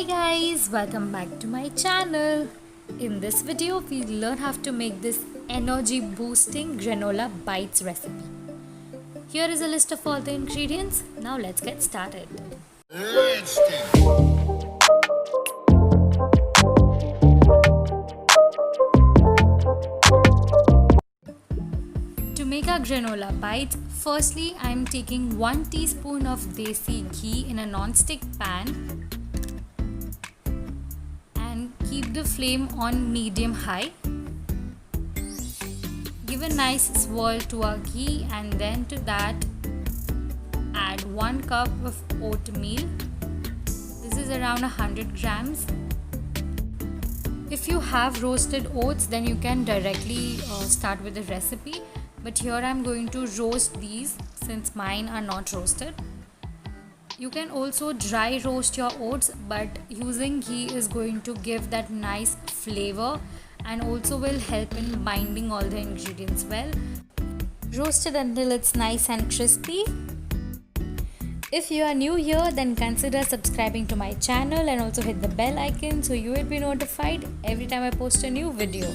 Hi guys, welcome back to my channel. In this video, we'll learn how to make this energy boosting granola bites recipe. Here is a list of all the ingredients. Now let's get started. To make our granola bites, firstly I'm taking 1 teaspoon of desi ghee in a non-stick pan. Keep the flame on medium high. Give a nice swirl to our ghee and then to that add 1 cup of oatmeal. This is around 100 grams. If you have roasted oats, then you can directly start with the recipe, but here I'm going to roast these since mine are not roasted. You can also dry roast your oats, but using ghee is going to give that nice flavor and also will help in binding all the ingredients well. Roast it until it's nice and crispy. If you are new here, then consider subscribing to my channel and also hit the bell icon so you will be notified every time I post a new video.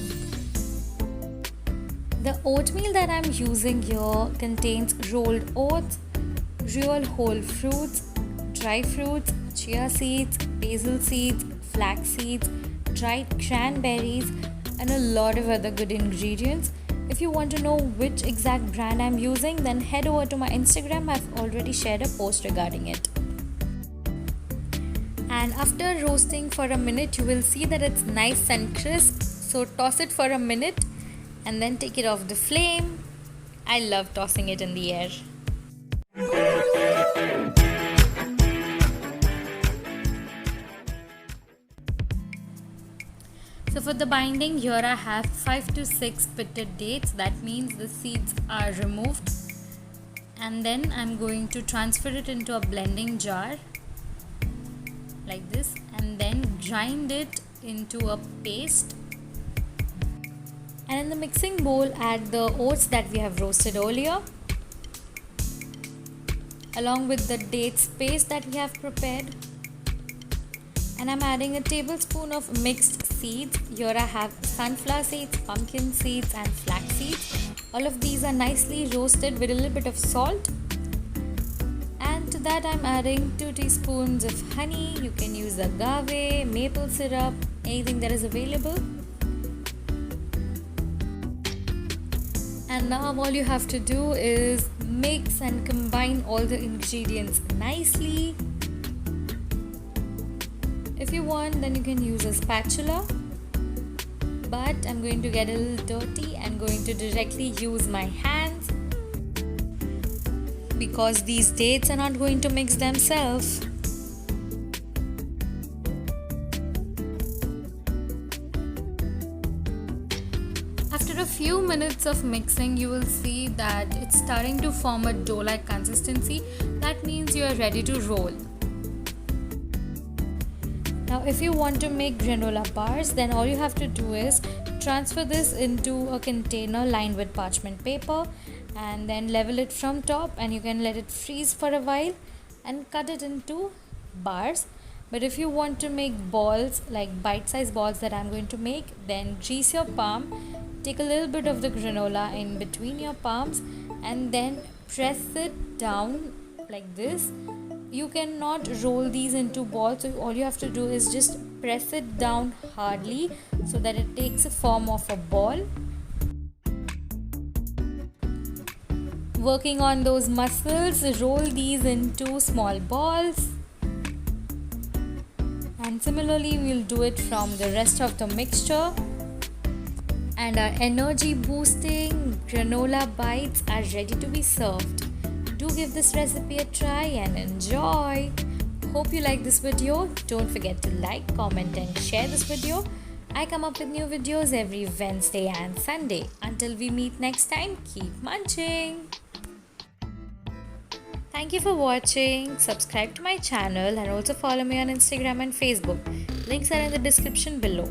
The oatmeal that I'm using here contains rolled oats, real whole fruits, dry fruits, chia seeds, basil seeds, flax seeds, dried cranberries, and a lot of other good ingredients. If you want to know which exact brand I'm using, then head over to my Instagram. I've already shared a post regarding it. And after roasting for a minute, you will see that it's nice and crisp. So toss it for a minute and then take it off the flame. I love tossing it in the air. So for the binding, here I have 5 to 6 pitted dates. That means the seeds are removed. And then I'm going to transfer it into a blending jar like this and then grind it into a paste. And in the mixing bowl, add the oats that we have roasted earlier along with the dates paste that we have prepared. And I'm adding a tablespoon of mixed seeds. Here I have sunflower seeds, pumpkin seeds and flax seeds. All of these are nicely roasted with a little bit of salt. And to that I'm adding 2 teaspoons of honey. You can use agave, maple syrup, anything that is available. And now all you have to do is mix and combine all the ingredients nicely. If you want, then you can use a spatula, but I'm going to get a little dirty and going to directly use my hands because these dates are not going to mix themselves. After a few minutes of mixing, you will see that it's starting to form a dough-like consistency. That means you are ready to roll. Now if you want to make granola bars, then all you have to do is transfer this into a container lined with parchment paper and then level it from top, and you can let it freeze for a while and cut it into bars. But if you want to make balls, like bite-sized balls that I'm going to make, then grease your palm, take a little bit of the granola in between your palms and then press it down like this. You cannot roll these into balls, so all you have to do is just press it down hardly so that it takes a form of a ball. Working on those muscles, roll these into small balls. And similarly, we'll do it from the rest of the mixture. And our energy boosting granola bites are ready to be served. Do give this recipe a try and enjoy. Hope you like this video. Don't forget to like, comment and share this video. I come up with new videos every Wednesday and Sunday. Until we meet next time, keep munching. Thank you for watching. Subscribe to my channel and also follow me on Instagram and Facebook. Links are in the description below.